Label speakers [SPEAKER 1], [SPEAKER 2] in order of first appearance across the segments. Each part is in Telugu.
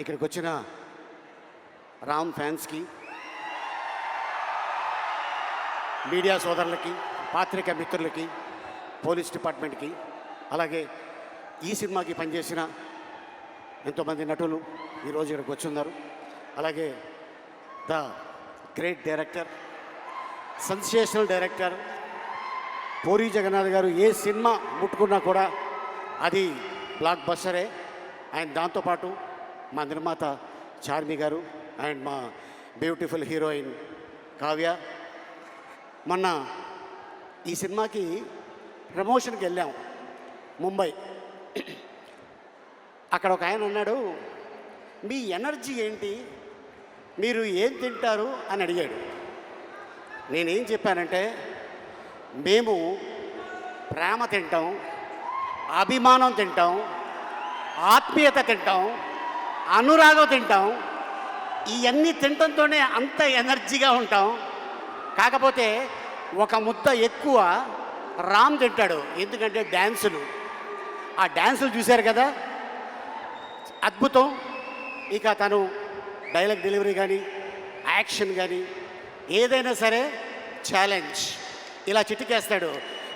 [SPEAKER 1] ఇక్కడికి వచ్చిన రామ్ ఫ్యాన్స్కి, మీడియా సోదరులకి, పాత్రికా మిత్రులకి, పోలీస్ డిపార్ట్మెంట్కి, అలాగే ఈ సినిమాకి పనిచేసిన ఎంతోమంది నటులు ఈరోజు ఇక్కడికి వచ్చి ఉన్నారు. అలాగే the great director, sensational director Puri Jagannadh గారు ఏ సినిమా ముట్టుకున్నా కూడా అది బ్లాక్ బస్టరే. అండ్ దాంతోపాటు మా నిర్మాత చార్మి గారు అండ్ మా బ్యూటిఫుల్ హీరోయిన్ కావ్య. మొన్న ఈ సినిమాకి ప్రమోషన్కి వెళ్ళాం ముంబై. అక్కడ ఒక ఆయన అన్నాడు, మీ ఎనర్జీ ఏంటి, మీరు ఏం తింటారు అని అడిగాడు. నేనేం చెప్పానంటే, మేము ప్రేమ తింటాం, అభిమానం తింటాం, ఆత్మీయత తింటాం, అనురాగం తింటాం. ఇవన్నీ తినటంతోనే అంత ఎనర్జీగా ఉంటాం. కాకపోతే ఒక ముద్ద ఎక్కువ రామ్ తింటాడు, ఎందుకంటే డ్యాన్సులు. ఆ డ్యాన్సులు చూశారు కదా, అద్భుతం. ఇక తను డైలాగ్ డెలివరీ కానీ, యాక్షన్ కానీ ఏదైనా సరే ఛాలెంజ్. ఇలా చిటికేస్తాడు,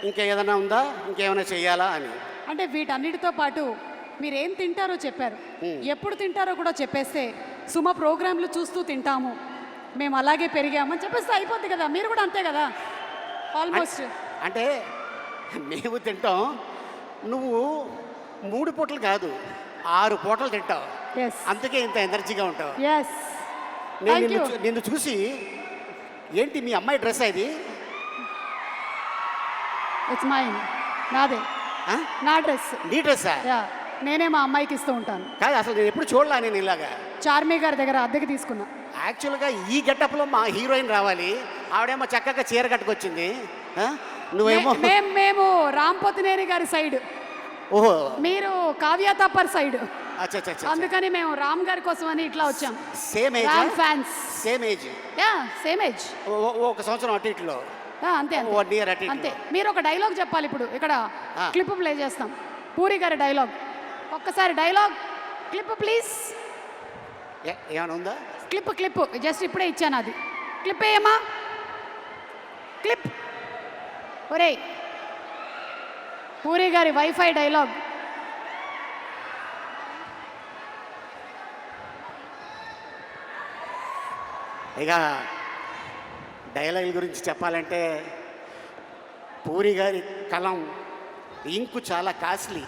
[SPEAKER 1] ఇంకేదైనా ఉందా, ఇంకేమైనా చెయ్యాలా అని.
[SPEAKER 2] అంటే వీటన్నిటితో పాటు మీరు ఏం తింటారో చెప్పారు, ఎప్పుడు తింటారో కూడా చెప్పేస్తే సుమ ప్రోగ్రాంలు చూస్తూ తింటాము, మేము అలాగే పెరిగామని చెప్పేస్తే అయిపోద్ది కదా. మీరు కూడా అంతే కదా ఆల్మోస్ట్.
[SPEAKER 1] అంటే మేము తింటాం, నువ్వు 3 పూటలు కాదు 6 పూటలు తింటావు, అందుకే ఇంత ఎనర్జీగా ఉంటావు. నేను నిన్ను చూసి, ఏంటి మీ అమ్మాయి డ్రెస్ ఇది?
[SPEAKER 2] ఇట్స్ మైన్, నాదే, నా డ్రెస్.
[SPEAKER 1] నీ డ్రెస్సా?
[SPEAKER 2] నేనే మా అమ్మాయికి ఇస్తూ ఉంటాను.
[SPEAKER 1] కాదు, అసలు నేను ఎప్పుడు చూడలా నేను ఇలాగా.
[SPEAKER 2] చార్మి గారి దగ్గర అద్దెకి తీసుకున్నా.
[SPEAKER 1] యాక్చువల్గా ఈ గెటప్లో మా హీరోయిన్ రావాలి, ఆవిడేమో చక్కగా చీర కట్టుకొచ్చింది, నువ్వేమో
[SPEAKER 2] మేము రాంపోతినేని గారి సైడ్,
[SPEAKER 1] ఓహో
[SPEAKER 2] మీరు కావ్య తప్పర్ సైడ్.
[SPEAKER 1] అచ్చా,
[SPEAKER 2] అందుకని మేము రామ్ గారి కోసం అని ఇట్లా వచ్చాం.
[SPEAKER 1] Same age,
[SPEAKER 2] Ram fans.
[SPEAKER 1] Same age,
[SPEAKER 2] same age,
[SPEAKER 1] ఒక సంవత్సరం అటు ఇట్లో.
[SPEAKER 2] అంతే
[SPEAKER 1] 1 year అటు
[SPEAKER 2] అంతే. మీరు ఒక డైలాగ్ చెప్పాలి ఇప్పుడు. ఇక్కడ క్లిప్ ప్లే చేస్తాం, పూరి గారి డైలాగ్. ఒక్కసారి డైలాగ్ క్లిప్ ప్లీజ్.
[SPEAKER 1] ఏమైనా ఉందా?
[SPEAKER 2] క్లిప్ జస్ట్ ఇప్పుడే ఇచ్చాను, అది క్లిప్ ఏమా, క్లిప్. ఒరే పూరి గారి వైఫై డైలాగ్.
[SPEAKER 1] ఇక డైలాగుల గురించి చెప్పాలంటే, పూరి గారి కలం ఇంకు చాలా కాస్ట్లీ.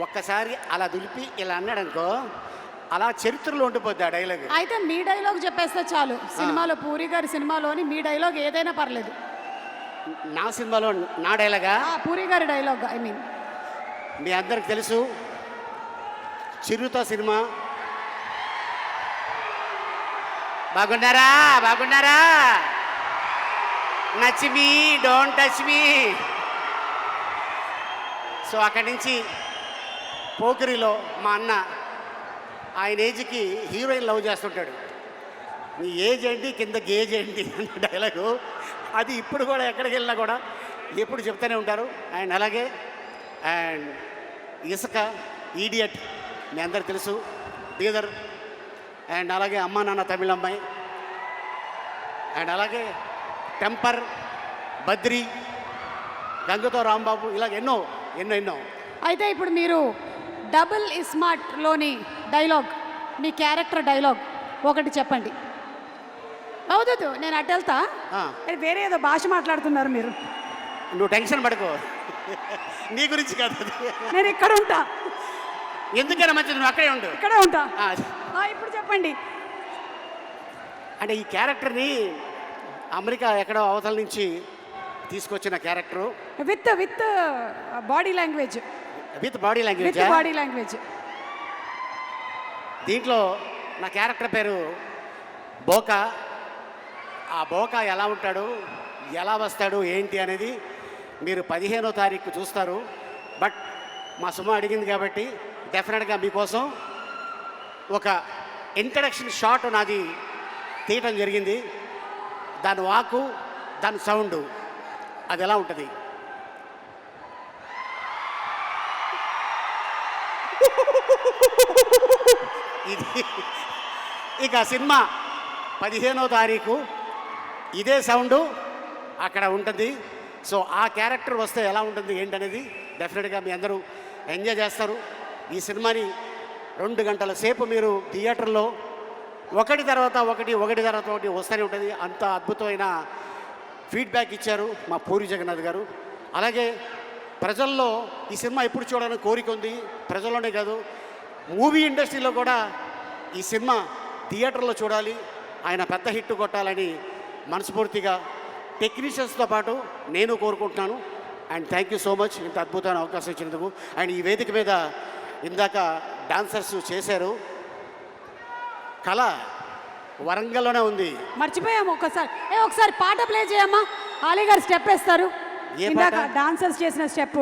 [SPEAKER 1] ఒక్కసారి అలా దులిపి ఇలా అన్నాడు అనుకో, అలా చరిత్రలో ఉండిపోద్ది ఆ డైలాగ్.
[SPEAKER 2] అయితే మీ డైలాగ్ చెప్పేస్తే చాలు. సినిమాలో, పూరి గారి సినిమాలోని మీ డైలాగ్ ఏదైనా పర్లేదు.
[SPEAKER 1] నా సినిమాలో నా డైలాగా?
[SPEAKER 2] పూరి గారి డైలాగ్. ఐ మీన్
[SPEAKER 1] మీ అందరికి తెలుసు, చిరుత సినిమా. బాగున్నారా? నచ్ మీ, డోంట్ టచ్ మీ. సో అక్కడి నుంచి పోకిరిలో మా అన్న, ఆయన ఏజ్కి హీరోయిన్ లవ్ చేస్తుంటాడు. నీ ఏజ్ ఏంటి, కింద గేజ్ ఏంటి అన్న డైలాగు. అది ఇప్పుడు కూడా ఎక్కడికి వెళ్ళినా కూడా ఎప్పుడు చెప్తూనే ఉంటారు. అండ్ అలాగే ఇసుక, ఈడియట్ మీ అందరికి తెలుసు, బీదర్. అండ్ అలాగే అమ్మా నాన్న తమిళ అమ్మాయి. అండ్ అలాగే టెంపర్, బద్రి, గంగతో రాంబాబు, ఇలాగ ఎన్నో.
[SPEAKER 2] అయితే ఇప్పుడు మీరు డబుల్ ఇస్మార్ట్లోని డైలాగ్, మీ క్యారెక్టర్ డైలాగ్ ఒకటి చెప్పండి. అవుతుంది, నేను అటు వెళ్తా. వేరే ఏదో భాష మాట్లాడుతున్నారు మీరు.
[SPEAKER 1] నువ్వు టెన్షన్ పడుకో, నీ గురించి కాదు,
[SPEAKER 2] నేను ఇక్కడ ఉంటా.
[SPEAKER 1] ఎందుకైనా మంచిది, నువ్వు అక్కడే ఉండు.
[SPEAKER 2] ఇక్కడే ఉంటా. ఇప్పుడు చెప్పండి.
[SPEAKER 1] అంటే ఈ క్యారెక్టర్ని అమెరికా ఎక్కడో అవతల నుంచి తీసుకొచ్చిన character,
[SPEAKER 2] with body language.
[SPEAKER 1] With body language. దీంట్లో నా క్యారెక్టర్ పేరు బోకా. ఆ బోకా ఎలా ఉంటాడు, ఎలా వస్తాడు, ఏంటి అనేది మీరు 15వ తారీఖు చూస్తారు. బట్ మా సుమ అడిగింది కాబట్టి డెఫినెట్గా మీకోసం ఒక ఇంట్రడక్షన్ షాట్ నాది తీయటం జరిగింది. దాని వాకు, దాని సౌండు, అది ఎలా ఉంటుంది. ఇది ఇక సినిమా 15వ తారీఖు ఇదే సౌండు అక్కడ ఉంటుంది. సో ఆ క్యారెక్టర్ వస్తే ఎలా ఉంటుంది ఏంటనేది డెఫినెట్గా మీ అందరూ ఎంజాయ్ చేస్తారు. ఈ సినిమాని 2 గంటల సేపు మీరు థియేటర్లో ఒకటి తర్వాత ఒకటి వస్తూనే ఉంటుంది. అంత అద్భుతమైన ఫీడ్బ్యాక్ ఇచ్చారు మా పూరి జగన్నాథ్ గారు. అలాగే ప్రజల్లో ఈ సినిమా ఎప్పుడు చూడాలని కోరిక ఉంది. ప్రజల్లోనే కాదు, మూవీ ఇండస్ట్రీలో కూడా ఈ సినిమా థియేటర్లో చూడాలి, ఆయన పెద్ద హిట్ కొట్టాలని మనస్ఫూర్తిగా టెక్నీషియన్స్తో పాటు నేను కోరుకుంటున్నాను. And thank you so much ఇంత అద్భుతమైన అవకాశం ఇచ్చినందుకు. అండ్ ఈ వేదిక మీద ఇందాక డాన్సర్స్ చేశారు. కళ వరంగల్లోనే ఉంది.
[SPEAKER 2] మర్చిపోయాము ఒకసారి పాట ప్లే చేయమ్మా. ఆలీ గారు స్టెప్ వేస్తారు.
[SPEAKER 1] ఏ
[SPEAKER 2] ఇందాక
[SPEAKER 1] పాట?
[SPEAKER 2] డాన్సర్స్ చేసిన స్టెప్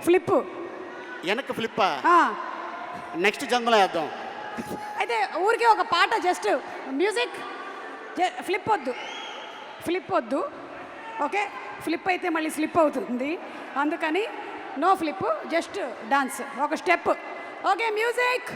[SPEAKER 2] ఫ్లిప్.
[SPEAKER 1] వెనక్కి ఫ్లిప్పా? నెక్స్ట్ జన్మలో వేద్దాం.
[SPEAKER 2] అయితే ఊరికే ఒక పాట జస్ట్ మ్యూజిక్. ఫ్లిప్ వద్దు. ఓకే, ఫ్లిప్ అయితే మళ్ళీ స్లిప్ అవుతుంది, అందుకని నో ఫ్లిప్, జస్ట్ డాన్స్, ఒక స్టెప్. Okay, music.